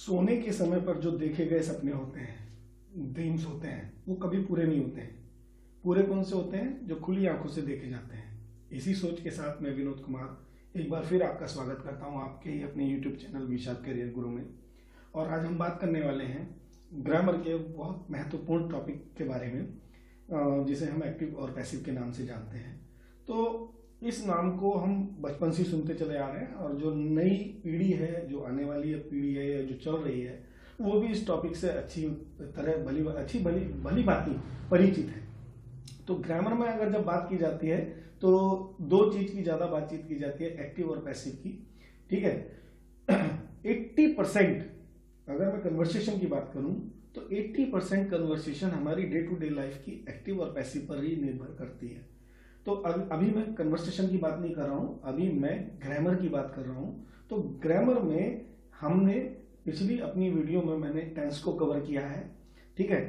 सोने के समय पर जो देखे गए सपने होते हैं, ड्रीम्स होते हैं, वो कभी पूरे नहीं होते हैं। पूरे कौन से होते हैं? जो खुली आंखों से देखे जाते हैं। इसी सोच के साथ मैं विनोद कुमार एक बार फिर आपका स्वागत करता हूं आपके ही अपने YouTube चैनल विशाल करियर गुरु में। और आज हम बात करने वाले हैं ग्रामर के बहुत महत्वपूर्ण टॉपिक के बारे में, जिसे हम एक्टिव और पैसिव के नाम से जानते हैं। तो इस नाम को हम बचपन से सुनते चले आ रहे हैं और जो नई पीढ़ी है, जो आने वाली पीढ़ी है या जो चल रही है, वो भी इस टॉपिक से अच्छी तरह भली भांति परिचित है। तो ग्रामर में अगर जब बात की जाती है तो दो चीज की ज्यादा बातचीत की जाती है, एक्टिव और पैसिव की। ठीक है। 80% अगर मैं कन्वर्सेशन की बात करूं तो 80% कन्वर्सेशन हमारी डे टू डे लाइफ की एक्टिव और पैसिव पर ही निर्भर करती है। तो अभी मैं कन्वर्सेशन की बात नहीं कर रहा हूं, अभी मैं ग्रामर की बात कर रहा हूं। तो ग्रामर में हमने पिछली अपनी वीडियो में मैंने टेंस को कवर किया है। ठीक है।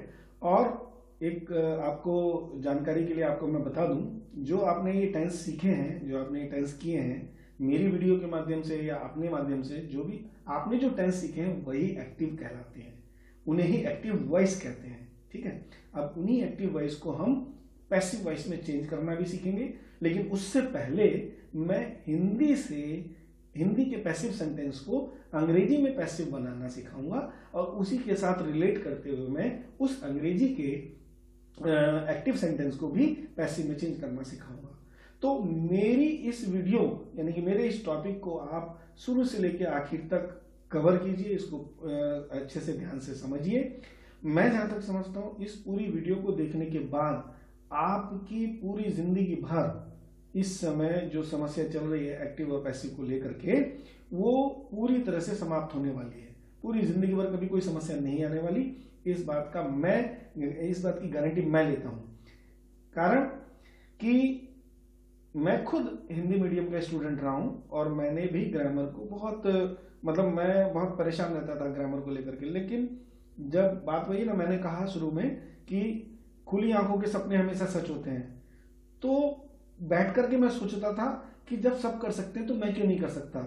और एक आपको जानकारी के लिए आपको मैं बता दूं, जो आपने ये टेंस सीखे हैं, जो आपने ये टेंस किए हैं मेरी वीडियो के माध्यम से या अपने माध्यम से, जो भी आपने जो टेंस सीखे हैं वही एक्टिव कहलाते हैं, उन्हें ही एक्टिव वॉइस कहते हैं। ठीक है। अब उन्हीं एक्टिव वॉइस को हम पैसिव वॉइस में चेंज करना भी सीखेंगे, लेकिन उससे पहले मैं हिंदी के पैसिव सेंटेंस को अंग्रेजी में पैसिव बनाना सिखाऊंगा और उसी के साथ रिलेट करते हुए मैं उस अंग्रेजी के एक्टिव सेंटेंस को भी पैसिव में चेंज करना सिखाऊंगा। तो मेरी इस वीडियो यानी कि मेरे इस टॉपिक को आप शुरू से लेकर आखिर तक कवर कीजिए, इसको अच्छे से ध्यान से समझिए। मैं जहां तक समझता हूं इस पूरी वीडियो को देखने के बाद आपकी पूरी जिंदगी भर इस समय जो समस्या चल रही है एक्टिव और पैसिव को लेकर के, वो पूरी तरह से समाप्त होने वाली है। पूरी जिंदगी भर कभी कोई समस्या नहीं आने वाली, इस बात की गारंटी मैं लेता हूं। कारण कि मैं खुद हिंदी मीडियम का स्टूडेंट रहा हूं और मैंने भी ग्रामर को मैं बहुत परेशान रहता था ग्रामर को लेकर के। लेकिन जब बात वही ना, मैंने कहा शुरू में कि खुली आंखों के सपने हमेशा सच होते हैं, तो बैठ करके मैं सोचता था कि जब सब कर सकते हैं तो मैं क्यों नहीं कर सकता।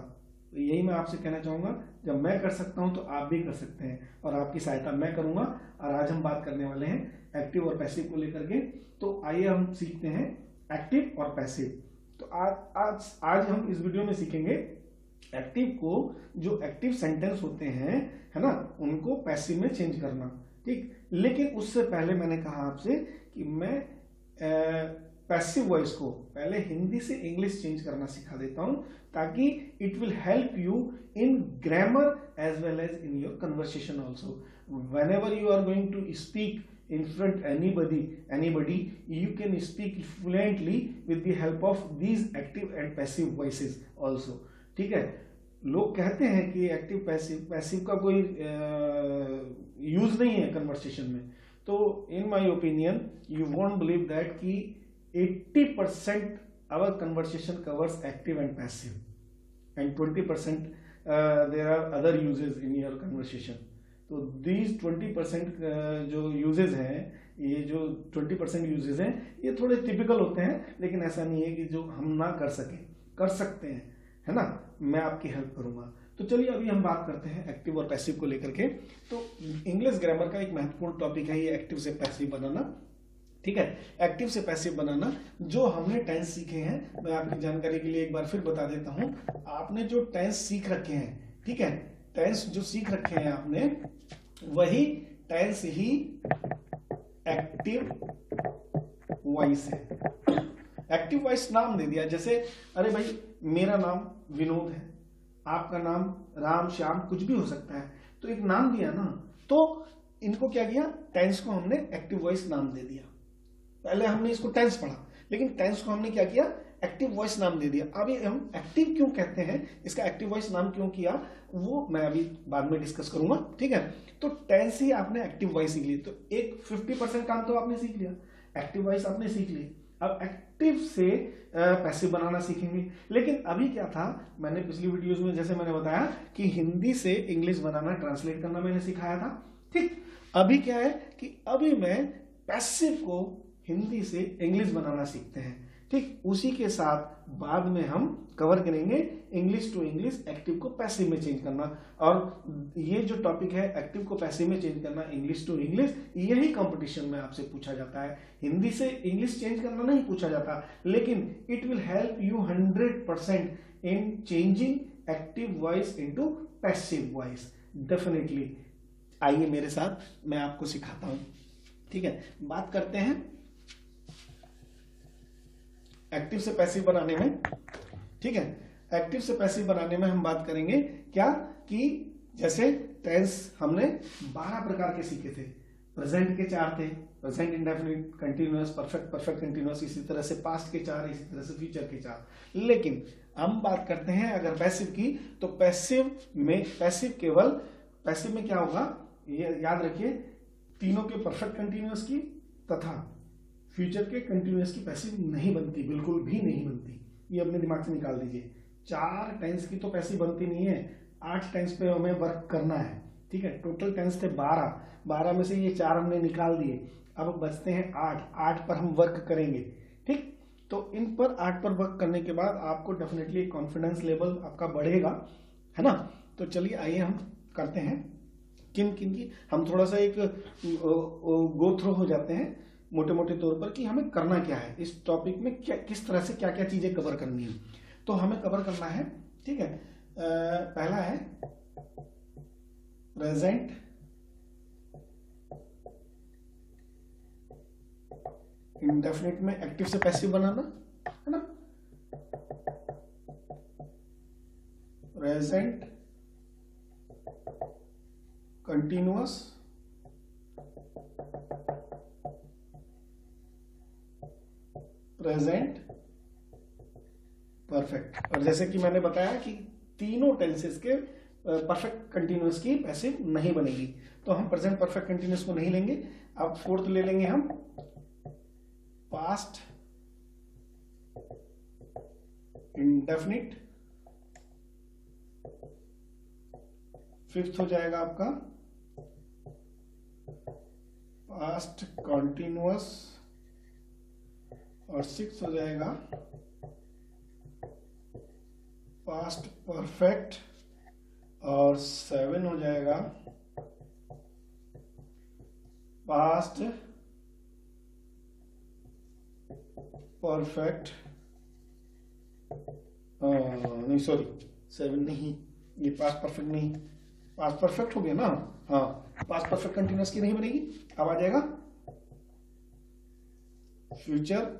तो यही मैं आपसे कहना चाहूंगा, जब मैं कर सकता हूं तो आप भी कर सकते हैं और आपकी सहायता मैं करूंगा। और आज हम बात करने वाले हैं एक्टिव और पैसिव को लेकर के। तो आइए हम सीखते हैं एक्टिव और पैसिव। तो आज हम इस वीडियो में सीखेंगे एक्टिव को, जो एक्टिव सेंटेंस होते हैं, है ना, उनको पैसिव में चेंज करना। ठीक। लेकिन उससे पहले मैंने कहा आपसे कि मैं पैसिव वॉइस को पहले हिंदी से इंग्लिश चेंज करना सिखा देता हूं, ताकि it will help you in grammar as well as in your conversation also. whenever you are going to speak in front anybody you can speak fluently with the help of these active and passive voices also। ठीक है। लोग कहते हैं कि active passive का कोई use नहीं है कन्वर्सेशन में। तो in my opinion you won't believe that कि 80% our conversation covers active and passive and 20% there are other uses in your conversation। तो these 20% जो uses हैं, ये जो 20% uses हैं, ये थोड़े टिपिकल होते हैं, लेकिन ऐसा नहीं है कि जो हम ना कर सकें, कर सकते हैं, है ना। मैं आपकी हेल्प करूंगा। तो चलिए अभी हम बात करते हैं एक्टिव और पैसिव को लेकर के। तो इंग्लिश ग्रामर का एक महत्वपूर्ण टॉपिक है ये एक्टिव से पैसिव बनाना। ठीक है। एक्टिव से पैसिव बनाना, जो हमने टेंस सीखे हैं, मैं आपकी जानकारी के लिए एक बार फिर बता देता हूं। आपने जो टेंस सीख रखे हैं, ठीक है, टेंस जो सीख रखे हैं आपने, वही टेंस ही एक्टिव वॉइस है। एक्टिव वॉइस नाम दे दिया, जैसे अरे भाई मेरा नाम विनोद है, आपका नाम राम श्याम कुछ भी हो सकता है, तो एक नाम दिया ना। तो इनको क्या किया, टेंस को हमने एक्टिव वॉइस नाम दे दिया। पहले हमने इसको टेंस पढ़ा, लेकिन टेंस को हमने क्या किया, एक्टिव वॉइस नाम दे दिया। अभी हम एक्टिव क्यों कहते हैं, इसका एक्टिव वॉइस नाम क्यों किया, वो मैं अभी बाद में डिस्कस करूंगा। ठीक है। तो टेंस ही आपने एक्टिव वॉइस सीख ली, तो एक 50% काम तो आपने सीख लिया, एक्टिव वॉइस आपने सीख ली। अब एक्टिव से पैसिव बनाना सीखेंगे। लेकिन अभी क्या था, मैंने पिछली वीडियोस में जैसे मैंने बताया कि हिंदी से इंग्लिश बनाना, ट्रांसलेट करना मैंने सिखाया था। ठीक। अभी क्या है कि अभी मैं पैसिव को हिंदी से इंग्लिश बनाना सीखते हैं। ठीक उसी के साथ बाद में हम कवर करेंगे इंग्लिश टू इंग्लिश एक्टिव को पैसिव में चेंज करना। और ये जो टॉपिक है एक्टिव को पैसिव में चेंज करना इंग्लिश टू इंग्लिश, यही कंपटीशन में आपसे पूछा जाता है। हिंदी से इंग्लिश चेंज करना नहीं पूछा जाता, लेकिन it will help you 100% in changing active voice into passive voice definitely. आइए मेरे साथ, मैं आपको सिखाता हूं। ठीक है, बात करते हैं एक्टिव से पैसिव बनाने में। ठीक है, एक्टिव से पैसिव बनाने में हम बात करेंगे क्या कि जैसे टेंस हमने 12 प्रकार के सीखे थे। प्रेजेंट के 4 थे, present indefinite, continuous, perfect, perfect continuous, इसी तरह से पास्ट के 4, इसी तरह से फ्यूचर के 4। लेकिन हम बात करते हैं अगर पैसिव की, तो पैसिव में पैसिव में क्या होगा, ये याद रखिए, तीनों के परफेक्ट कंटिन्यूअस की तथा फ्यूचर के कंटिन्यूअस की पैसिव नहीं बनती, बिल्कुल भी नहीं बनती। ये अपने दिमाग से निकाल दीजिए। 4 टेंस की तो पैसिव बनती नहीं है, 8 टेंस पे हमें वर्क करना है। ठीक है, टोटल टेंस थे 12 में से ये 4 हमने निकाल दिए, अब बचते हैं 8 पर हम वर्क करेंगे। ठीक, तो इन पर 8 पर वर्क करने के बाद आपको डेफिनेटली कॉन्फिडेंस लेवल आपका बढ़ेगा, है ना। तो चलिए आइए हम करते हैं किन किन की, हम थोड़ा सा एक गो थ्रू हो जाते हैं मोटे मोटे तौर पर कि हमें करना क्या है इस टॉपिक में, क्या किस तरह से क्या क्या चीजें कवर करनी है। तो हमें कवर करना है, ठीक है, पहला है प्रेजेंट इंडेफिनिट में एक्टिव से पैसिव बनाना, है ना। Present continuous, present perfect. और जैसे कि मैंने बताया कि तीनों टेंसेस के परफेक्ट कंटिन्यूअस की पैसिव नहीं बनेगी, तो हम प्रेजेंट परफेक्ट कंटिन्यूअस को नहीं लेंगे। अब फोर्थ ले लेंगे हम पास्ट इंडेफिनिट, फिफ्थ हो जाएगा आपका पास्ट कॉन्टिन्यूअस, और सिक्स हो जाएगा पास्ट परफेक्ट, और 7 हो जाएगा पास्ट परफेक्ट, नहीं सॉरी 7 नहीं, ये पास्ट परफेक्ट नहीं, पास्ट परफेक्ट हो गया ना, हाँ, पास्ट परफेक्ट कंटिन्यूअस की नहीं बनेगी। अब आ जाएगा future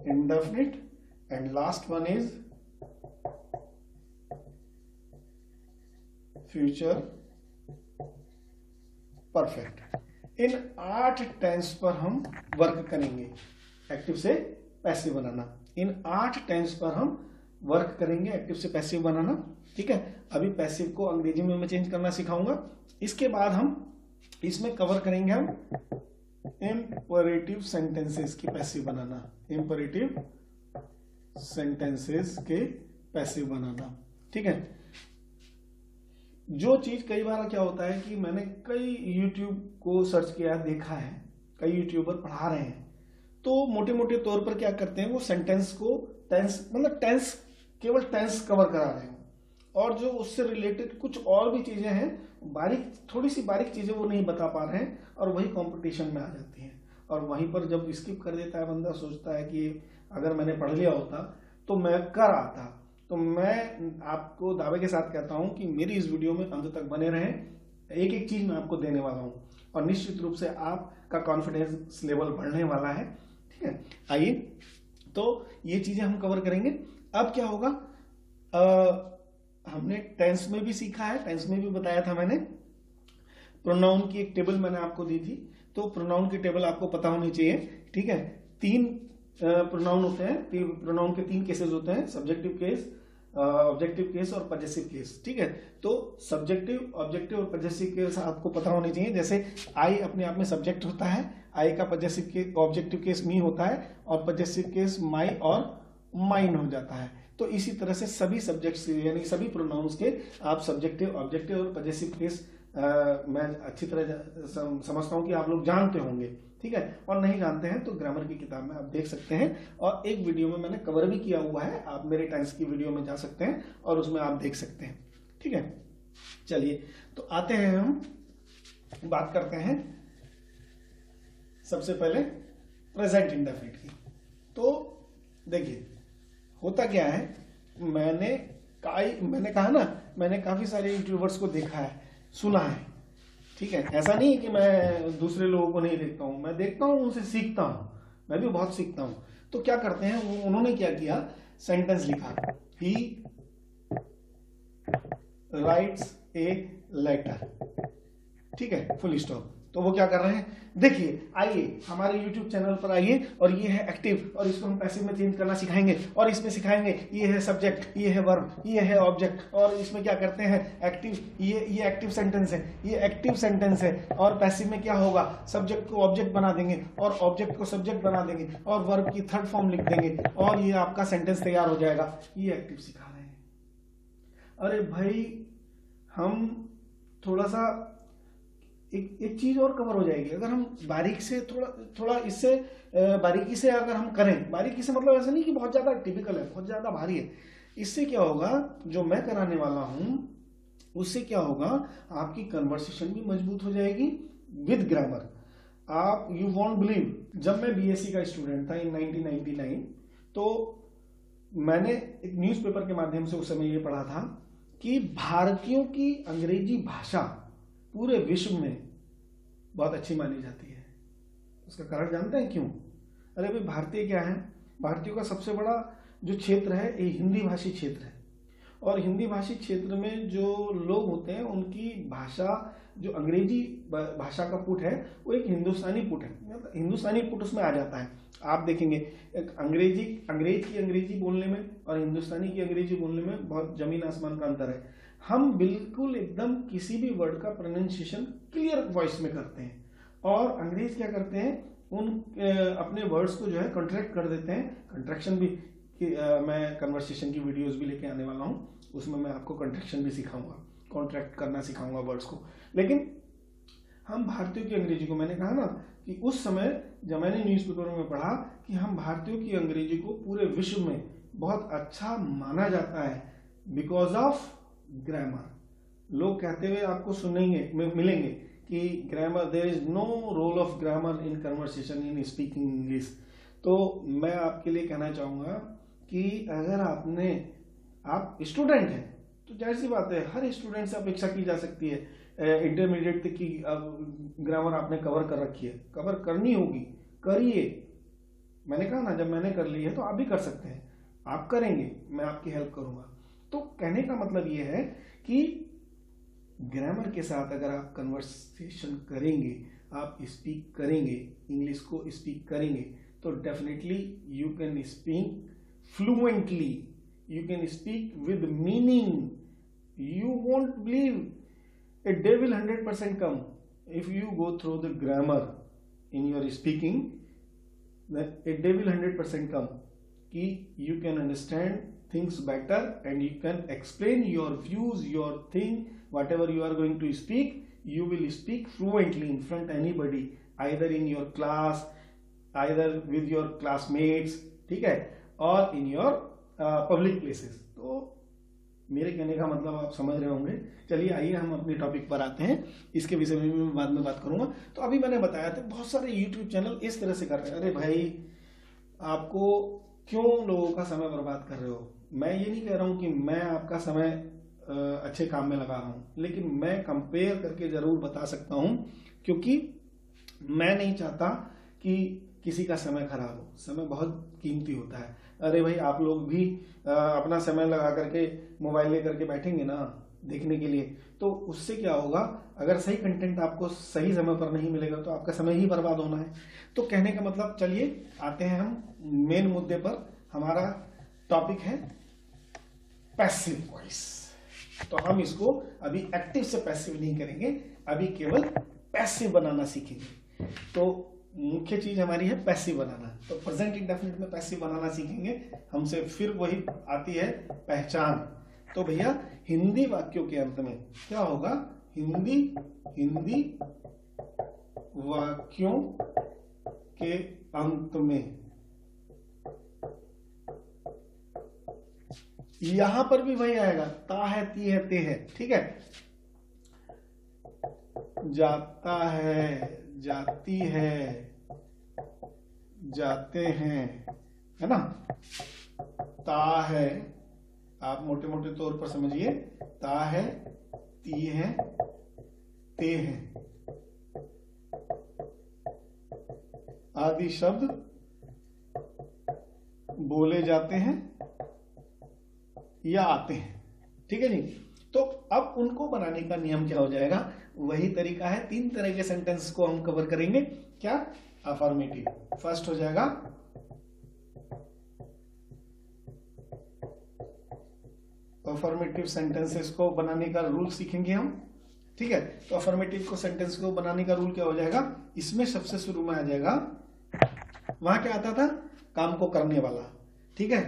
indefinite, and last one is future perfect। इन 8 टेंस पर हम वर्क करेंगे एक्टिव से पैसिव बनाना। इन 8 टेंस पर हम वर्क करेंगे एक्टिव से पैसिव बनाना। ठीक है, अभी पैसिव को अंग्रेजी में मैं चेंज करना सिखाऊंगा। इसके बाद हम इसमें कवर करेंगे हम इंपरेटिव सेंटेंसेस की पैसिव बनाना, इंपरेटिव सेंटेंसेस के पैसिव बनाना। ठीक है, जो चीज कई बार क्या होता है कि मैंने कई यूट्यूब को सर्च किया, देखा है, कई यूट्यूबर पढ़ा रहे हैं, तो मोटे मोटे तौर पर क्या करते हैं, वो सेंटेंस को टेंस, मतलब टेंस, केवल टेंस कवर करा रहे हैं, और जो उससे रिलेटेड कुछ और भी चीजें हैं, बारीक, थोड़ी सी बारीक चीजें वो नहीं बता पा रहे हैं, और वही कंपटीशन में आ जाती हैं। और वहीं पर जब स्किप कर देता है बंदा, सोचता है कि अगर मैंने पढ़ लिया होता तो मैं कर आता। तो मैं आपको दावे के साथ कहता हूं कि मेरी इस वीडियो में अंत तक बने रहें, एक एक चीज मैं आपको देने वाला हूं, और निश्चित रूप से आपका कॉन्फिडेंस लेवल बढ़ने वाला है। ठीक है, आइए, तो ये चीजें हम कवर करेंगे। अब क्या होगा, हमने टेंस में भी सीखा है, टेंस में भी बताया था मैंने, प्रोनाउन की एक टेबल मैंने आपको दी थी, तो प्रोनाउन की टेबल आपको पता होनी चाहिए। ठीक है, 3 प्रोनाउन होते हैं, प्रोनाउन के 3 केसेस होते हैं, सब्जेक्टिव केस, ऑब्जेक्टिव केस और पजेसिव केस। ठीक है, तो सब्जेक्टिव, ऑब्जेक्टिव और पजेसिव केस आपको पता होने चाहिए। जैसे आई अपने आप में सब्जेक्ट होता है, आई का पजेसिव केस, ऑब्जेक्टिव केस मी होता है, और पजेसिव केस माई और माइन हो जाता है। तो इसी तरह से सभी सब्जेक्ट्स यानी सभी प्रोनाउंस के आप सब्जेक्टिव, ऑब्जेक्टिव और पजेसिव केस मैं अच्छी तरह समझता हूं कि आप लोग जानते होंगे। ठीक है। और नहीं जानते हैं तो ग्रामर की किताब में आप देख सकते हैं, और एक वीडियो में मैंने कवर भी किया हुआ है, आप मेरे टेंस की वीडियो में जा सकते हैं और उसमें आप देख सकते हैं, ठीक है। चलिए तो आते हैं, हम बात करते हैं सबसे पहले प्रेजेंट इंडेफिनिट की। तो देखिए होता क्या है, मैंने कहा ना, मैंने काफी सारे यूट्यूबर्स को देखा है, सुना है, ठीक है। ऐसा नहीं है कि मैं दूसरे लोगों को नहीं देखता हूं, मैं देखता हूं, उनसे सीखता हूं, मैं भी बहुत सीखता हूं। तो क्या करते हैं उन्होंने क्या किया, सेंटेंस लिखा, ही राइट्स ए लेटर, ठीक है, फुल स्टॉप। तो वो क्या कर रहे हैं, देखिए आइए हमारे YouTube चैनल पर आइए, और ये है एक्टिव, और इसको हम पैसिव में चेंज करना सिखाएंगे, और इसमें सिखाएंगे ये है सब्जेक्ट, ये है वर्ब, ये है ऑब्जेक्ट, और इसमें क्या करते हैं एक्टिव, ये एक्टिव सेंटेंस है, ये एक्टिव सेंटेंस है, और पैसिव में क्या होगा, सब्जेक्ट को ऑब्जेक्ट बना देंगे, और ऑब्जेक्ट को सब्जेक्ट बना देंगे, और वर्ब की थर्ड फॉर्म लिख देंगे, और ये आपका सेंटेंस तैयार हो जाएगा। ये एक्टिव सिखा रहे हैं। अरे भाई हम थोड़ा सा एक चीज और कवर हो जाएगी अगर हम बारीक से थोड़ा इससे बारीकी से अगर हम करें। बारीकी से मतलब ऐसा नहीं कि बहुत ज्यादा टिपिकल है, बहुत ज्यादा भारी है। इससे क्या होगा, जो मैं कराने वाला हूं उससे क्या होगा, आपकी कन्वर्सेशन भी मजबूत हो जाएगी विद ग्रामर। आप यू वॉन्ट बिलीव, जब मैं बीएससी का स्टूडेंट था इन 1999, तो मैंने एक न्यूज़पेपर के माध्यम से उस समय ये पढ़ा था कि भारतीयों की अंग्रेजी भाषा पूरे विश्व में बहुत अच्छी मानी जाती है। उसका कारण जानते हैं क्यों? अरे भाई भारतीय क्या है, भारतीयों का सबसे बड़ा जो क्षेत्र है ये हिंदी भाषी क्षेत्र है, और हिंदी भाषी क्षेत्र में जो लोग होते हैं उनकी भाषा, जो अंग्रेजी भाषा का पुट है वो एक हिंदुस्तानी पुट है, मतलब हिंदुस्तानी पुट उसमें आ जाता है। आप देखेंगे एक अंग्रेज की अंग्रेजी बोलने में और हिंदुस्तानी की अंग्रेजी बोलने में बहुत जमीन आसमान का अंतर है। हम बिल्कुल एकदम किसी भी वर्ड का प्रोनाउंसिएशन क्लियर वॉइस में करते हैं, और अंग्रेज क्या करते हैं, उन अपने वर्ड्स को जो है कॉन्ट्रैक्ट कर देते हैं। कंट्रैक्शन भी मैं कन्वर्सेशन की वीडियोस भी लेके आने वाला हूँ, उसमें मैं आपको कंट्रैक्शन भी सिखाऊंगा, कॉन्ट्रैक्ट करना सिखाऊंगा वर्ड्स को। लेकिन हम भारतीयों की अंग्रेजी को, मैंने कहा ना कि उस समय जब मैंने न्यूज़पेपर में पढ़ा कि हम भारतीयों की अंग्रेजी को पूरे विश्व में बहुत अच्छा माना जाता है बिकॉज ऑफ ग्रामर। लोग कहते हुए आपको सुनेंगे, मिलेंगे कि grammar, there is no role of grammar in conversation in speaking English. तो मैं आपके लिए कहना चाहूंगा कि अगर आप स्टूडेंट हैं तो जाहिर सी बात है हर स्टूडेंट से अपेक्षा की जा सकती है इंटरमीडिएट तक की ग्रामर आपने कवर कर रखी है, कवर करनी होगी, करिए। मैंने कहा ना जब मैंने कर ली है तो आप भी कर सकते हैं, आप करेंगे, मैं आपकी हेल्प करूंगा। तो कहने का मतलब ये है कि ग्रामर के साथ अगर आप कन्वर्सेशन करेंगे, आप स्पीक करेंगे, इंग्लिश को स्पीक करेंगे, तो definitely you can speak fluently, you can speak with meaning. You won't believe, a day will 100% come if you go through the grammar in your speaking. A day will 100% come कि you can understand things better and you can explain your views, your thing, whatever you are going to speak, you will speak fluently in front anybody, either in your class, either with your classmates, ठीक है, और in your public places. तो मेरे कहने का मतलब आप समझ रहे होंगे। चलिए आइए हम अपने टॉपिक पर आते हैं, इसके विषय में मैं बाद में बात करूंगा। तो अभी मैंने बताया था बहुत सारे यूट्यूब चैनल इस तरह से कर रहे हैं। अरे भाई आपको क्यों लोगों का समय बर्बाद कर रहे हो? मैं ये नहीं कह रहा हूं कि मैं आपका समय अच्छे काम में लगा रहा हूं, लेकिन मैं कंपेयर करके जरूर बता सकता हूं, क्योंकि मैं नहीं चाहता कि किसी का समय खराब हो। समय बहुत कीमती होता है। अरे भाई आप लोग भी अपना समय लगा करके मोबाइल लेकर के बैठेंगे ना देखने के लिए, तो उससे क्या होगा, अगर सही कंटेंट आपको सही समय पर नहीं मिलेगा तो आपका समय ही बर्बाद होना है। तो कहने का मतलब, चलिए आते हैं हम मेन मुद्दे पर। हमारा टॉपिक है पैसिव वॉइस। तो हम इसको अभी एक्टिव से पैसिव नहीं करेंगे, अभी केवल पैसिव बनाना सीखेंगे। तो मुख्य चीज हमारी है पैसिव बनाना। तो प्रेजेंट इंडेफिनिट में पैसिव बनाना सीखेंगे। हमसे फिर वही आती है पहचान। तो भैया हिंदी वाक्यों के अंत में क्या होगा, हिंदी वाक्यों के अंत में। यहां पर भी वही आएगा, ता है, ती है, ते है, ठीक है। जाता है, जाती है, जाते हैं, है ना। ता है, आप मोटे मोटे तौर पर समझिए, ता है, ती है, ते हैं आदि शब्द बोले जाते हैं या आते हैं, ठीक है जी। तो अब उनको बनाने का नियम क्या हो जाएगा, वही तरीका है। 3 तरह के सेंटेंस को हम कवर करेंगे। क्या? अफर्मेटिव। फर्स्ट हो जाएगा अफर्मेटिव सेंटेंसेस को बनाने का रूल सीखेंगे हम, ठीक है। तो अफर्मेटिव को सेंटेंस को बनाने का रूल क्या हो जाएगा, इसमें सबसे शुरू में आ जाएगा, वहां क्या आता था, काम को करने वाला, ठीक है।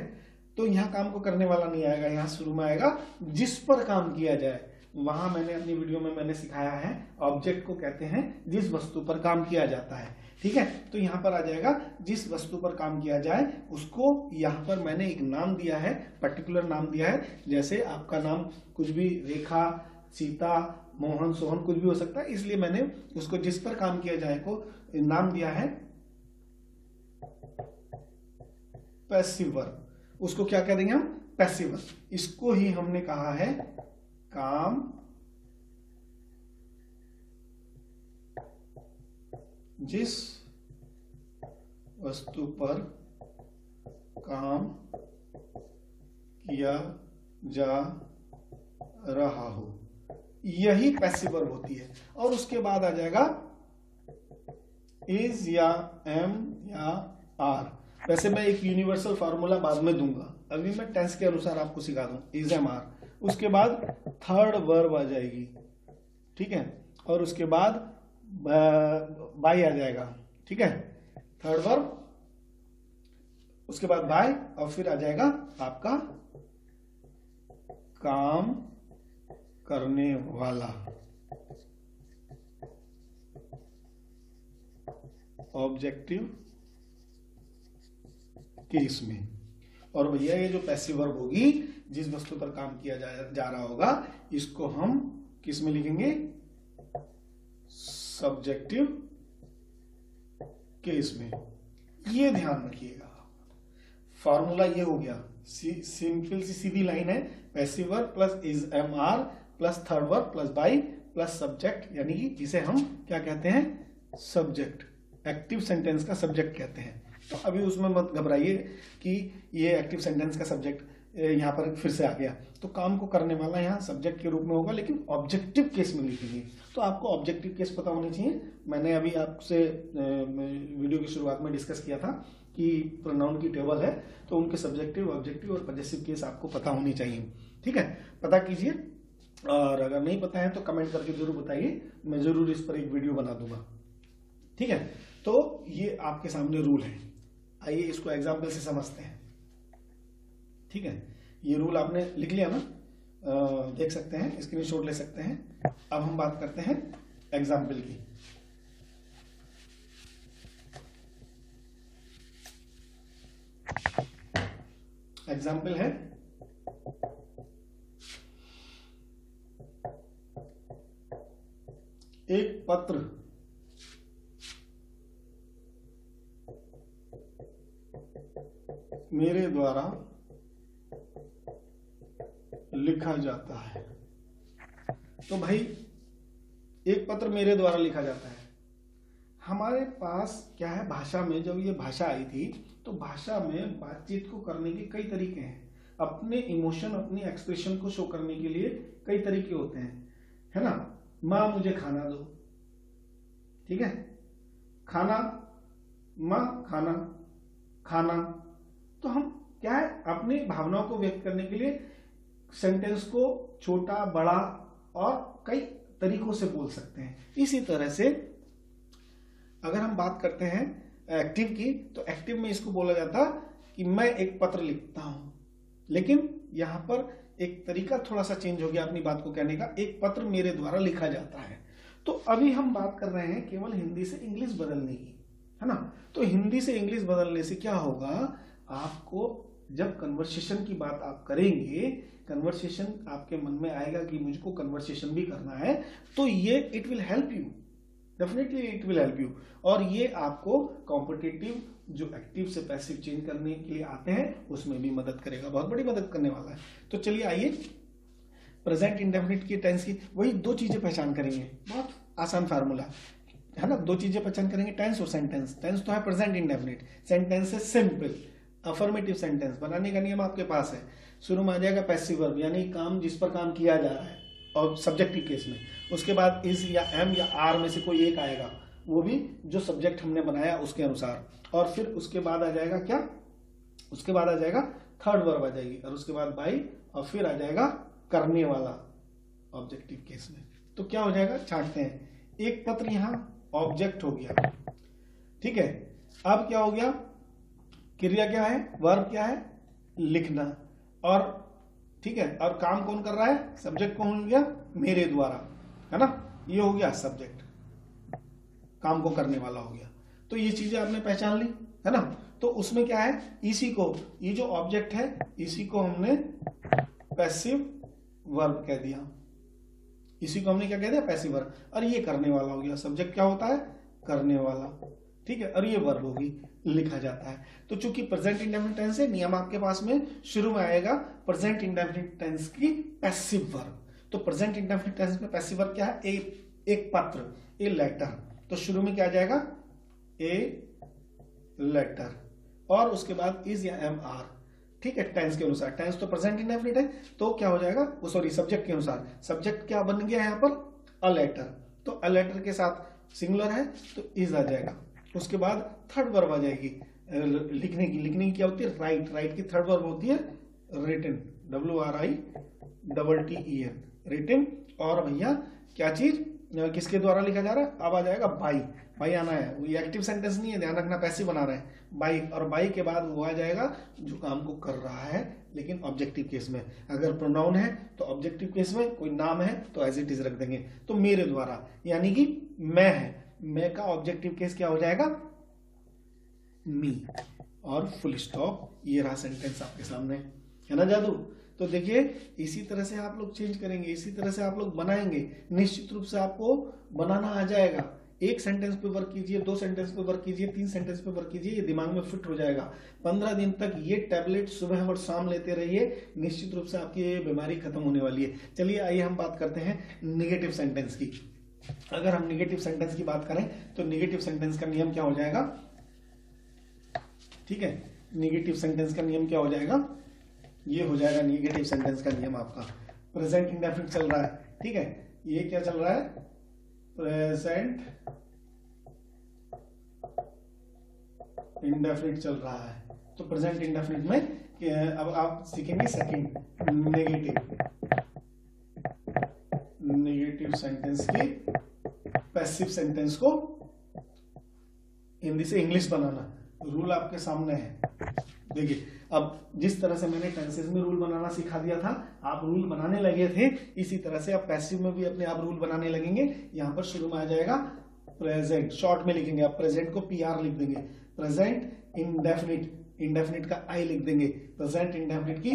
तो यहां काम को करने वाला नहीं आएगा, यहां शुरू में आएगा जिस पर काम किया जाए। वहां मैंने अपनी वीडियो में मैंने सिखाया है, ऑब्जेक्ट को कहते हैं जिस वस्तु पर काम किया जाता है, ठीक है। तो यहां पर आ जाएगा जिस वस्तु पर काम किया जाए, उसको यहां पर मैंने एक नाम दिया है, पर्टिकुलर नाम दिया है। जैसे आपका नाम कुछ भी, रेखा, सीता, मोहन, सोहन, कुछ भी हो सकता है, इसलिए मैंने उसको जिस पर काम किया जाए को नाम दिया है पैसिव वर्ब। उसको क्या कह देंगे हम, पैसिव वर्ब। इसको ही हमने कहा है काम जिस वस्तु पर काम किया जा रहा हो, यही पैसिव वर्ब होती है। और उसके बाद आ जाएगा इज या एम या आर। वैसे मैं एक यूनिवर्सल फार्मूला बाद में दूंगा, अभी मैं टेंस के अनुसार आपको सिखा दूं, इज एम आर। उसके बाद थर्ड वर्ब आ जाएगी, ठीक है। और उसके बाद बाय आ जाएगा, ठीक है, थर्ड वर्ब। उसके बाद बाय, और फिर आ जाएगा आपका काम करने वाला, ऑब्जेक्टिव केस में। और भैया ये जो पैसिव वर्ब होगी, जिस वस्तु पर काम किया जा रहा होगा, इसको हम किस में लिखेंगे, सब्जेक्टिव केस में। ये ध्यान रखिएगा, फॉर्मूला ये हो गया, सिंपल सी सीधी लाइन है, passive verb plus is am are plus third verb plus by plus subject, यानी कि जिसे हम क्या कहते हैं, सब्जेक्ट, एक्टिव सेंटेंस का सब्जेक्ट कहते हैं। तो अभी उसमें मत घबराइए कि ये एक्टिव सेंटेंस का सब्जेक्ट यहाँ पर फिर से आ गया। तो काम को करने वाला यहाँ सब्जेक्ट के रूप में होगा, लेकिन ऑब्जेक्टिव केस में लिखेंगे। तो आपको ऑब्जेक्टिव केस पता होने चाहिए। मैंने अभी आपसे वीडियो की शुरुआत में डिस्कस किया था कि प्रोनाउन की टेबल है, तो उनके सब्जेक्टिव, ऑब्जेक्टिव और पजेसिव केस आपको पता होनी चाहिए, ठीक है। पता कीजिए, और अगर नहीं पता है तो कमेंट करके जरूर बताइए, मैं जरूर इस पर एक वीडियो बना दूंगा, ठीक है। तो ये आपके सामने रूल है, आइए इसको एग्जाम्पल से समझते हैं, ठीक है। ये रूल आपने लिख लिया ना, देख सकते हैं, स्क्रीनशॉट ले सकते हैं। अब हम बात करते हैं एग्जाम्पल की। एग्जाम्पल है, एक पत्र मेरे द्वारा लिखा जाता है। तो भाई एक पत्र मेरे द्वारा लिखा जाता है। हमारे पास क्या है, भाषा में जब ये भाषा आई थी, तो भाषा में बातचीत को करने के कई तरीके हैं। अपने इमोशन, अपनी एक्सप्रेशन को शो करने के लिए कई तरीके होते हैं, है ना। माँ मुझे खाना दो, ठीक है, खाना, माँ खाना, खाना। तो हम क्या है, अपनी भावनाओं को व्यक्त करने के लिए सेंटेंस को छोटा, बड़ा और कई तरीकों से बोल सकते हैं। इसी तरह से अगर हम बात करते हैं एक्टिव की, तो एक्टिव में इसको बोला जाता कि मैं एक पत्र लिखता हूं, लेकिन यहां पर एक तरीका थोड़ा सा चेंज हो गया अपनी बात को कहने का, एक पत्र मेरे द्वारा लिखा जाता है। तो अभी हम बात कर रहे हैं केवल हिंदी से इंग्लिश बदलने की, है ना। तो हिंदी से इंग्लिश बदलने से क्या होगा, आपको जब कन्वर्सेशन की बात आप करेंगे, कन्वर्सेशन आपके मन में आएगा कि मुझको कन्वर्सेशन भी करना है, तो ये it will help you, definitely it will help you. और ये आपको कॉम्पिटिटिव जो एक्टिव से पैसिव चेंज करने के लिए आते हैं उसमें भी मदद करेगा, बहुत बड़ी मदद करने वाला है। तो चलिए आइए प्रेजेंट इंडेफिनिट की टेंस की वही दो चीजें पहचान करेंगे, बहुत आसान फार्मूला है ना। दो चीजें पहचान करेंगे, टेंस और सेंटेंस। टेंस तो है प्रेजेंट इंडेफिनिट, सेंटेंस है सिंपल अफर्मेटिव सेंटेंस। बनाने का नियम आपके पास है, शुरू में आ जाएगा पैसिव वर्ब यानी काम जिस पर काम किया जा रहा है और सब्जेक्टिव केस में, उसके बाद इज या एम या आर में से कोई एक आएगा, वो भी जो सब्जेक्ट हमने बनाया उसके अनुसार, और फिर उसके बाद आ जाएगा क्या, उसके बाद आ जाएगा थर्ड वर्ब आ जाएगी, और उसके बाद बाई, और फिर आ जाएगा करने वाला ऑब्जेक्टिव केस में। तो क्या हो जाएगा, छांटते हैं, एक पत्र यहां ऑब्जेक्ट हो गया, ठीक है। अब क्या हो गया, क्रिया क्या है, वर्ब क्या है, लिखना, और ठीक है, और काम कौन कर रहा है, सब्जेक्ट कौन हो गया, मेरे द्वारा, है ना। ये हो गया सब्जेक्ट, काम को करने वाला हो गया। तो ये चीजें आपने पहचान ली, है ना। तो उसमें क्या है, इसी को, ये जो ऑब्जेक्ट है इसी को हमने पैसिव वर्ब कह दिया, इसी को हमने क्या कह दिया, पैसिव वर्ब। और ये करने वाला हो गया, सब्जेक्ट क्या होता है, करने वाला, ठीक है, और ये वर्ब होगी, लिखा जाता है। तो चूंकि प्रेजेंट इंडेफिनिट टेंस है, नियम आपके पास में शुरू में आएगा प्रेजेंट इंडेफिनिट टेंस की पैसिव वर्ब। तो प्रेजेंट इंडेफिनिट टेंस में पैसिव वर्ब क्या है, एक पत्र, ए लेटर। तो शुरू में क्या आ जाएगा, ए लेटर, और उसके बाद इज या एम आर, ठीक है, टेंस के अनुसार। टेंस तो प्रेजेंट इंडेफिनिट है, तो क्या हो जाएगा, वो सॉरी सब्जेक्ट के अनुसार, सब्जेक्ट क्या बन गया यहाँ पर, अ लेटर। तो अ लेटर के साथ सिंगुलर है तो इज आ जाएगा। उसके बाद थर्ड वर्ब आ जाएगी लिखने की, लिखने की क्या होती है, राइट, राइट की थर्ड वर्ब होती है रिटन, WRITTEN, रिटन। और भैया क्या चीज, किसके द्वारा लिखा जा रहा है, अब आ जाएगा बाई, बाई आना है, ये एक्टिव सेंटेंस नहीं है, ध्यान रखना, पैसिव बना रहे हैं, बाई, और बाई के बाद वो आ जाएगा जो काम को कर रहा है, लेकिन ऑब्जेक्टिव केस में। अगर प्रोनाउन है तो ऑब्जेक्टिव केस में, कोई नाम है तो एज इट इज रख देंगे। तो मेरे द्वारा यानी कि मैं है, मैं का ऑब्जेक्टिव केस क्या हो जाएगा, मी, और फुल स्टॉप। ये रहा सेंटेंस आपके सामने, है ना जादू। तो देखिए इसी तरह से आप लोग चेंज करेंगे, इसी तरह से आप लोग बनाएंगे, निश्चित रूप से आपको बनाना आ जाएगा। एक सेंटेंस पे वर्क कीजिए, 2 सेंटेंस पे वर्क कीजिए, 3 सेंटेंस पे वर्क कीजिए, ये दिमाग में फिट हो जाएगा। 15 दिन तक ये टैबलेट सुबह और शाम लेते रहिए, निश्चित रूप से आपकी ये बीमारी खत्म होने वाली है। चलिए आइए हम बात करते हैं निगेटिव सेंटेंस की। अगर हम निगेटिव सेंटेंस की बात करें तो निगेटिव सेंटेंस का नियम क्या हो जाएगा, ठीक है, निगेटिव सेंटेंस का नियम क्या हो जाएगा, ये हो जाएगा निगेटिव सेंटेंस का नियम आपका। प्रेजेंट इंडेफिनिट चल रहा है, ठीक है, ये क्या चल रहा है, प्रेजेंट इंडेफिनिट चल रहा है। तो प्रेजेंट इंडेफिनिट में अब आप सीखेंगे सेकंड, नेगेटिव सेंटेंस की पैसिव सेंटेंस को हिंदी से इंग्लिश बनाना। रूल आपके सामने है, देखिए अब जिस तरह से मैंने टेंसेस में रूल बनाना सिखा दिया था, आप रूल बनाने लगे थे, इसी तरह से आप पैसिव में भी अपने आप रूल बनाने लगेंगे। यहां पर शुरू में आ जाएगा प्रेजेंट, शॉर्ट में लिखेंगे आप, प्रेजेंट को PR लिख देंगे, प्रेजेंट इंडेफिनिट, इंडेफिनिट का आई लिख देंगे, प्रेजेंट इंडेफिनिट की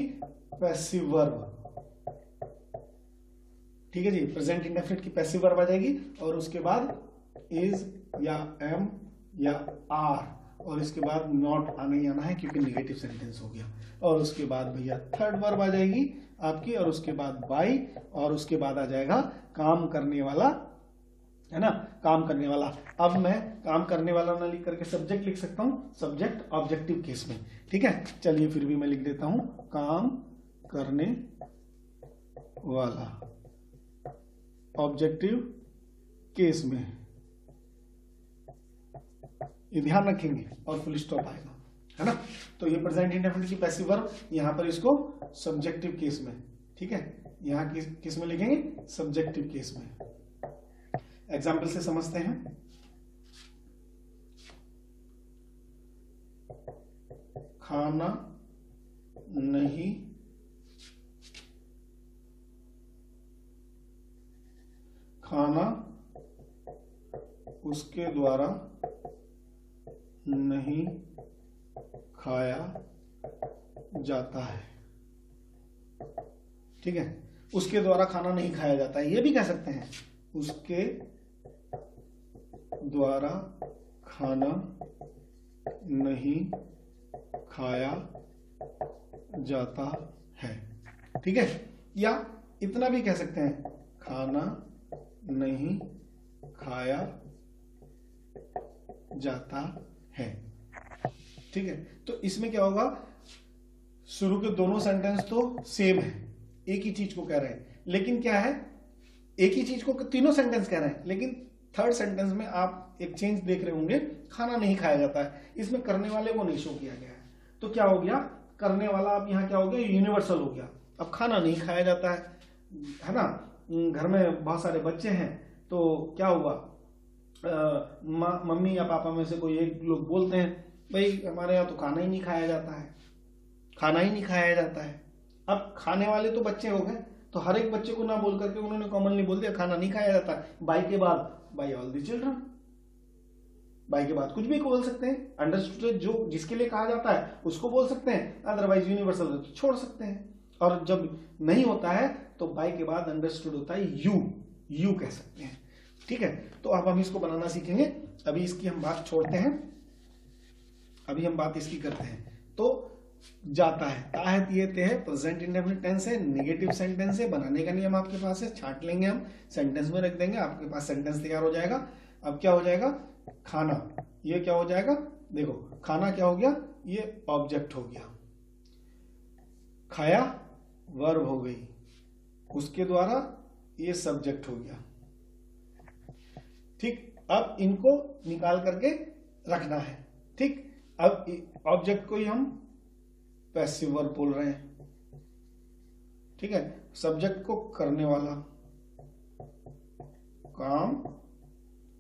पैसिव वर्ब, ठीक है जी, प्रेजेंट इंडेफिनिट की पैसिव वर्ब आ जाएगी, और उसके बाद इज या एम या आर, और इसके बाद नॉट आना ही आना है क्योंकि निगेटिव सेंटेंस हो गया। और उसके बाद भैया थर्ड वर्ब आ जाएगी आपकी, और उसके बाद बाई, और उसके बाद आ जाएगा काम करने वाला, है ना, काम करने वाला। अब मैं काम करने वाला ना लिख करके सब्जेक्ट लिख सकता हूं, सब्जेक्ट ऑब्जेक्टिव केस में, ठीक है। चलिए फिर भी मैं लिख देता हूं काम करने वाला ऑब्जेक्टिव केस में, ये ध्यान रखेंगे, और फुल स्टॉप आएगा, है ना। तो ये प्रेजेंट इंडेफिनिट की पैसिव वर्ब, यहां पर इसको सब्जेक्टिव केस में, ठीक है, यहां किस में लिखेंगे, सब्जेक्टिव केस में। एग्जाम्पल से समझते हैं, खाना नहीं खाना उसके द्वारा नहीं खाया जाता है। ठीक है, उसके द्वारा खाना नहीं खाया जाता है, ये भी कह सकते हैं, उसके द्वारा खाना नहीं खाया जाता है। ठीक है, या इतना भी कह सकते हैं, खाना नहीं खाया जाता है। ठीक है, तो इसमें क्या होगा, शुरू के दोनों सेंटेंस तो सेम है, एक ही चीज को कह रहे हैं, लेकिन क्या है, एक ही चीज को तीनों सेंटेंस कह रहे हैं, लेकिन थर्ड सेंटेंस में आप एक चेंज देख रहे होंगे, खाना नहीं खाया जाता है, इसमें करने वाले को नहीं शो किया गया है। तो क्या हो गया, करने वाला अब यहाँ क्या हो गया, यूनिवर्सल हो गया। अब खाना नहीं खाया जाता है ना, घर में बहुत सारे बच्चे हैं, तो क्या हुआ, मम्मी या पापा में से कोई एक लोग बोलते हैं, भाई हमारे यहाँ तो खाना ही नहीं खाया जाता है, खाना ही नहीं खाया जाता है। अब खाने वाले तो बच्चे हो गए, तो हर एक बच्चे को ना बोल करके उन्होंने कॉमनली बोल दिया खाना नहीं खाया जाता। बाई के बाद by all the children, by के बाद कुछ भी बोल सकते हैं, अंडरस्टूड जो जिसके लिए कहा जाता है उसको बोल सकते हैं, अदरवाइज यूनिवर्सल तो छोड़ सकते हैं। और जब नहीं होता है तो बाई के बाद अंडरस्टूड होता है यू कह सकते हैं। ठीक है, तो अब हम इसको बनाना सीखेंगे, अभी इसकी हम बात छोड़ते हैं, अभी हम बात इसकी करते हैं। तो जाता है, ताहत ये ते है, प्रेजेंट इंडेफिनिट टेंस है, नेगेटिव सेंटेंस है, बनाने का नियम आपके पास है, छांट लेंगे हम, सेंटेंस में रख देंगे, आपके पास सेंटेंस तैयार हो जाएगा। अब क्या हो जाएगा, खाना, ये क्या हो जाएगा, देखो खाना क्या हो गया, ये ऑब्जेक्ट हो गया, खाया वर्ब हो गई, उसके द्वारा ये सब्जेक्ट हो गया। ठीक, अब इनको निकाल करके रखना है। ठीक, अब ऑब्जेक्ट को ही हम पैसिव वर्ब बोल रहे हैं। ठीक है, सब्जेक्ट को करने वाला, काम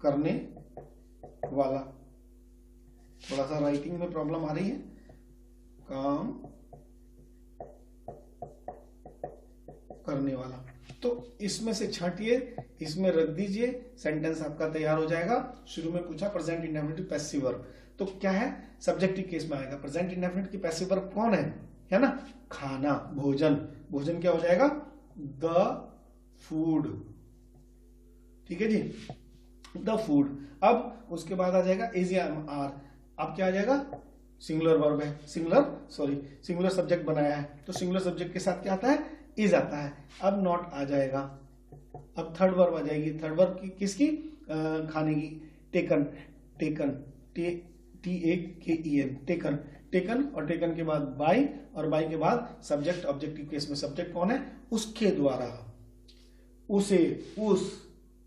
करने वाला, थोड़ा सा राइटिंग में प्रॉब्लम आ रही है, काम करने वाला, तो इसमें से छांटिए, इसमें रख दीजिए, सेंटेंस आपका तैयार हो जाएगा। शुरू में पूछा प्रेजेंट इंडेफिनिट पैसिव वर्ब, तो क्या है, सब्जेक्टिव केस में आएगा। प्रेजेंट इंडेफिनिट की पैसिव वर्ब कौन है ना, खाना, भोजन, भोजन क्या हो जाएगा, द फूड। ठीक है जी, द फूड। अब उसके बाद आ जाएगा इज या आर, अब क्या आ जाएगा, सिंगुलर वर्ब है, सिंगुलर सब्जेक्ट बनाया है, तो सिंगुलर सब्जेक्ट के साथ क्या आता है, इज आता है। अब नॉट आ जाएगा, अब थर्ड वर्ब आ जाएगी, थर्ड वर्ब किसकी, खाने की, टेकन, TAKEN, टेकन, और टेकन के बाद बाय, और बाय के बाद सब्जेक्ट, ऑब्जेक्टिव केस में सब्जेक्ट कौन है, उसके द्वारा, उसे,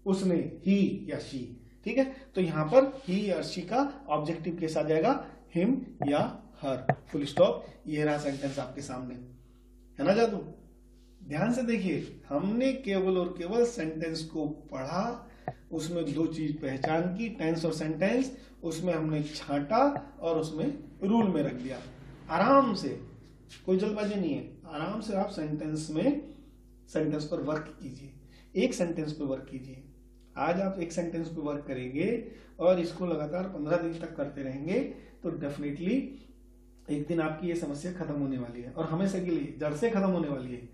उसने, ही या शी। ठीक है, तो यहां पर ही या शी का ऑब्जेक्टिव केस आ जाएगा, हिम या हर, फुल स्टॉप। ये रहा सेंटेंस आपके सामने, है ना जादू। ध्यान से देखिए, हमने केवल और केवल सेंटेंस को पढ़ा, उसमें दो चीज पहचान की, टेंस और सेंटेंस, उसमें हमने छांटा और उसमें रूल में रख दिया। आराम से, कोई जल्दबाजी नहीं है, आराम से आप सेंटेंस पर वर्क कीजिए, एक सेंटेंस पर वर्क कीजिए। आज आप एक सेंटेंस पर वर्क करेंगे और इसको लगातार 15 दिन तक करते रहेंगे, तो डेफिनेटली एक दिन आपकी ये समस्या खत्म होने वाली है, और हमेशा के लिए जड़ से खत्म होने वाली है,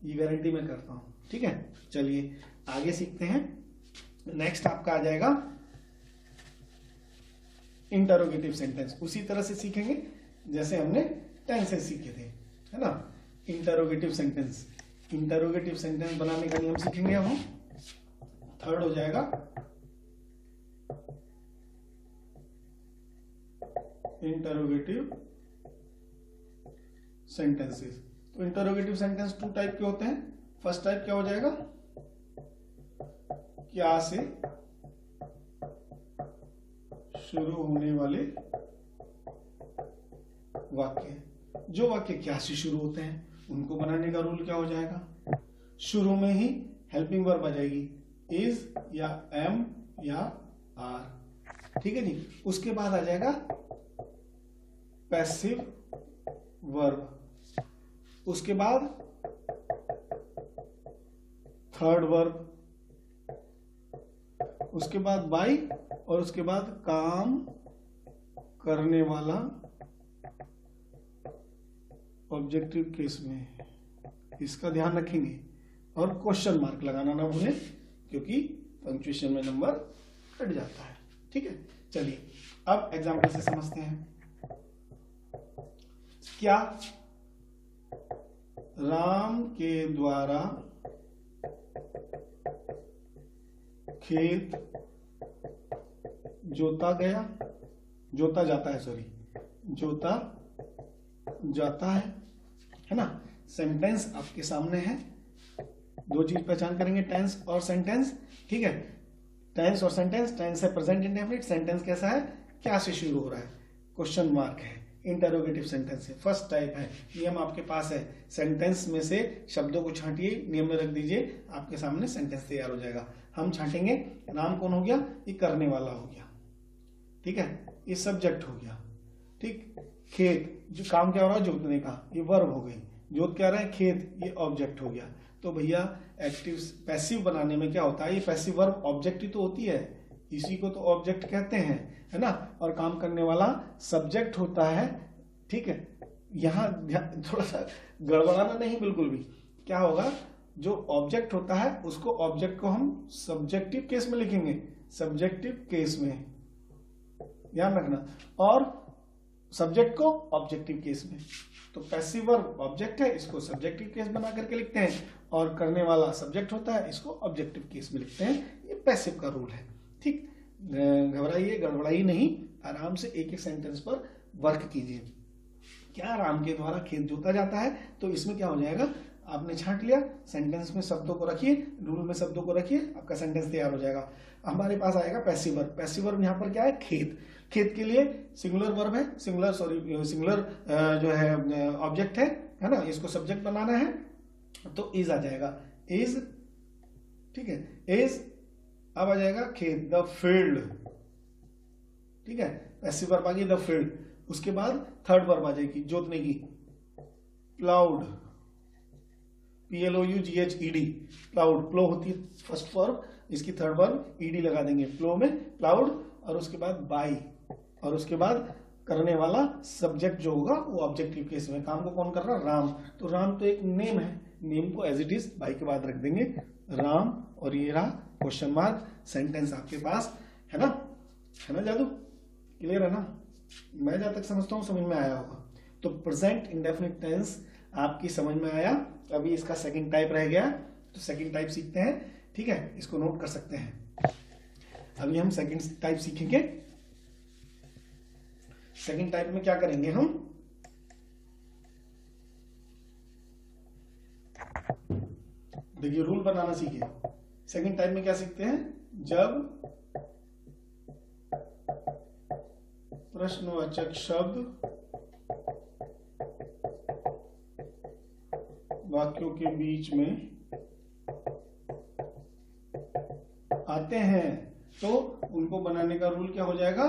ये गारंटी मैं करता हूं। ठीक है, चलिए आगे सीखते हैं। नेक्स्ट आपका आ जाएगा इंटरोगेटिव सेंटेंस, उसी तरह से सीखेंगे जैसे हमने टेंसेस सीखे थे, है ना। इंटरोगेटिव सेंटेंस, इंटरोगेटिव सेंटेंस बनाने का नियम सीखेंगे हम। थर्ड हो जाएगा इंटरोगेटिव सेंटेंसेस। तो इंटरोगेटिव सेंटेंस टू टाइप के होते हैं। फर्स्ट टाइप क्या हो जाएगा, क्या से शुरू होने वाले वाक्य, जो वाक्य क्या से शुरू होते हैं उनको बनाने का रूल क्या हो जाएगा, शुरू में ही हेल्पिंग वर्ब आ जाएगी, इज या एम या आर। ठीक है जी, उसके बाद आ जाएगा पैसिव वर्ब, उसके बाद थर्ड वर्ब, उसके बाद बाय, और उसके बाद काम करने वाला ऑब्जेक्टिव केस में, इसका ध्यान रखेंगे। और क्वेश्चन मार्क लगाना ना भूलें, क्योंकि पंक्चुएशन में नंबर कट जाता है। ठीक है, चलिए अब एग्जाम्पल से समझते हैं। क्या राम के द्वारा खेत जोता जाता है ना। सेंटेंस आपके सामने है, दो चीज पहचान करेंगे, टेंस और सेंटेंस। ठीक है, टेंस और सेंटेंस। टेंस है प्रेजेंट इंडेफिनिट, सेंटेंस कैसा है, क्या से शुरू हो रहा है, क्वेश्चन मार्क है, इंटरोगेटिव सेंटेंस है, फर्स्ट टाइप है। नियम आपके पास है, सेंटेंस में से शब्दों को छांटिए, नियम में रख दीजिए, आपके सामने सेंटेंस तैयार हो जाएगा। हम छांटेंगे, राम कौन हो गया, ये करने वाला हो गया। ठीक है, ये सब्जेक्ट हो गया। ठीक, खेत जो काम क्या हो रहा है, जोतने का, ये वर्ब हो गई। जोत क्या रहा है, खेत, ये ऑब्जेक्ट हो गया। तो भैया एक्टिव पैसिव बनाने में क्या होता है, ये पैसिव वर्ब ऑब्जेक्ट ही तो होती है, इसी को तो ऑब्जेक्ट कहते हैं, है ना। और काम करने वाला सब्जेक्ट होता है। ठीक है, यहाँ थोड़ा सा गड़बड़ाना नहीं बिल्कुल भी। क्या होगा, जो ऑब्जेक्ट होता है उसको, ऑब्जेक्ट को हम सब्जेक्टिव केस में लिखेंगे, सब्जेक्टिव केस में, ध्यान रखना, और सब्जेक्ट को ऑब्जेक्टिव केस में। तो पैसिव वर्ब ऑब्जेक्ट है, इसको सब्जेक्टिव केस बना करके लिखते हैं, और करने वाला सब्जेक्ट होता है, इसको ऑब्जेक्टिव केस में लिखते हैं। ये पैसिव का रूल है। ठीक, घबराइए, गड़बड़ाइए नहीं, आराम से एक एक सेंटेंस पर वर्क कीजिए। क्या राम के द्वारा खेत जोता जाता है, तो इसमें क्या हो जाएगा, आपने छांट लिया, सेंटेंस में शब्दों को रखिए, रूल में शब्दों को रखिए, आपका सेंटेंस तैयार हो जाएगा। हमारे पास आएगा पैसिव वर्ब। पैसिव वर्ब यहाँ पर क्या है, खेत। खेत के लिए सिंगुलर वर्ब है, सिंगुलर जो है ऑब्जेक्ट है ना, इसको सब्जेक्ट बनाना है, तो इज आ जाएगा, इज। ठीक है, इज। अब आ जाएगा खेत, द फील्ड। ठीक है, पैसिव वर्ब आ गई, द फील्ड। उसके बाद थर्ड वर्ब आ जाएगी, जोतने की, प्लाउड, PLOUGHED, प्लाउड। प्लो होती है फर्स्ट वर्ब, इसकी थर्ड वर्ब ईडी लगा देंगे, प्लो में प्लाउड। और उसके बाद बाई, और उसके बाद करने वाला सब्जेक्ट जो होगा वो ऑब्जेक्टिव केस में। काम को कौन कर रहा है, राम। तो राम तो एक नेम है, नेम को एज इट इज बाई के बाद रख देंगे, राम। और ये रहा क्वेश्चन मार्क, सेंटेंस आपके पास है ना जादू, क्लियर है ना। मैं जहां तक समझता हूं समझ में आया होगा। तो प्रेजेंट इंडेफिनिट टेंस आपकी समझ में आया। अभी इसका सेकंड टाइप रह गया, तो सेकंड टाइप सीखते हैं। ठीक है, इसको नोट कर सकते हैं। अभी हम सेकंड टाइप सीखेंगे। सेकंड टाइप में क्या करेंगे हम, देखिए रूल बनाना सीखिए। सेकंड टाइप में क्या सीखते हैं, जब प्रश्नवाचक शब्द वाक्यों के बीच में आते हैं, तो उनको बनाने का रूल क्या हो जाएगा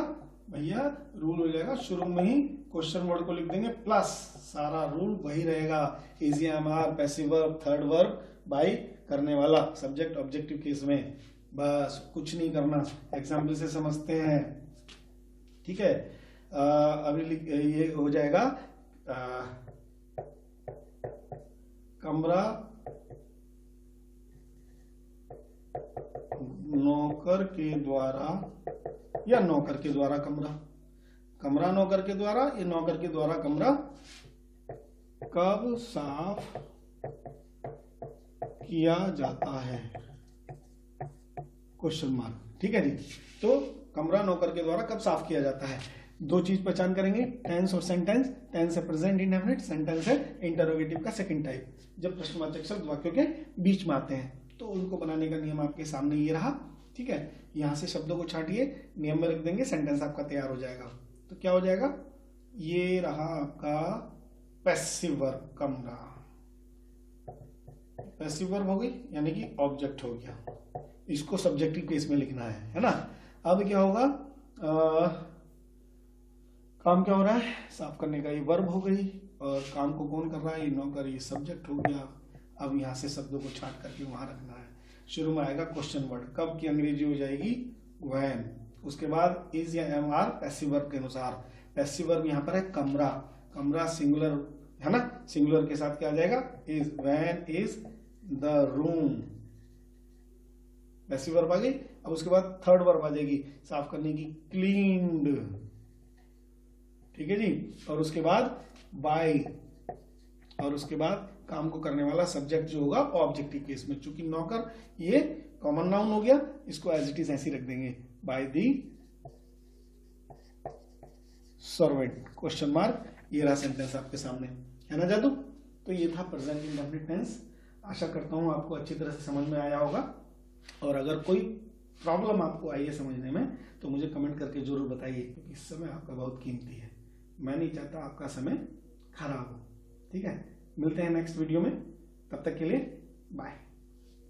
भैया, रूल हो जाएगा शुरू में ही क्वेश्चन वर्ड को लिख देंगे प्लस, सारा रूल वही रहेगा, easy MR, passive verb, third verb, by करने वाला, सब्जेक्ट ऑब्जेक्टिव केस में, बस कुछ नहीं करना। एग्जाम्पल से समझते हैं। ठीक है, अभी ये हो जाएगा, कमरा नौकर के द्वारा, या नौकर के द्वारा कमरा, कमरा नौकर के द्वारा, या नौकर के द्वारा कमरा कब साफ किया जाता है, क्वेश्चन मार्क। ठीक है जी, तो कमरा नौकर के द्वारा कब साफ किया जाता है। दो चीज पहचान करेंगे, टेंस और सेंटेंस। टेंस है प्रेजेंट इंडेफिनिट, सेंटेंस है इंटरोगेटिव का सेकंड टाइप, जब प्रश्नवाचक शब्द वाक्यों के बीच में आते हैं। तो उनको बनाने का नियम आपके सामने ये रहा। ठीक है, यहां से शब्दों को छांटिए, नियम में रख देंगे, सेंटेंस आपका तैयार हो जाएगा। तो क्या हो जाएगा, ये रहा आपका पैसिव वर्ब, कमरा पैसिव वर्ब हो गई, यानी कि ऑब्जेक्ट हो गया, इसको सब्जेक्टिव केस में लिखना है ना। अब क्या होगा, काम क्या हो रहा है, साफ करने का, ये वर्ब हो गई, और काम को कौन कर रहा है, ये नौकर, ये सब्जेक्ट हो गया। अब यहां से शब्दों को छांट करके वहां रखना है। शुरू में आएगा क्वेश्चन वर्ड, कब की अंग्रेजी हो जाएगी व्हेन। उसके बाद इज या एम आर पैसिव वर्ब के अनुसार, पैसिव वर्ब यहां पर है कमरा, कमरा सिंगुलर है ना, सिंगुलर के साथ क्या आ जाएगा, is, when is the room, passive verb आ गई। अब उसके बाद थर्ड वर्ब आ जाएगी साफ करने की, क्लीन्ड, ठीक है जी। और उसके बाद बाय, और उसके बाद काम को करने वाला सब्जेक्ट जो होगा ऑब्जेक्टिव केस में, चूंकि नौकर ये कॉमन नाउन हो गया, इसको एज इट इज ऐसे रख देंगे, by the servant, question mark. ये रहा सेंटेंस आपके सामने, है ना जादू। तो ये था प्रेजेंट इंडेफिनिट टेंस। आशा करता हूं आपको अच्छी तरह से समझ में आया होगा, और अगर कोई प्रॉब्लम आपको आई है समझने में तो मुझे कमेंट करके जरूर बताइए, क्योंकि इस समय आपका बहुत कीमती है, मैं नहीं चाहता आपका समय खराब हो। ठीक है, मिलते हैं नेक्स्ट वीडियो में, तब तक के लिए बाय।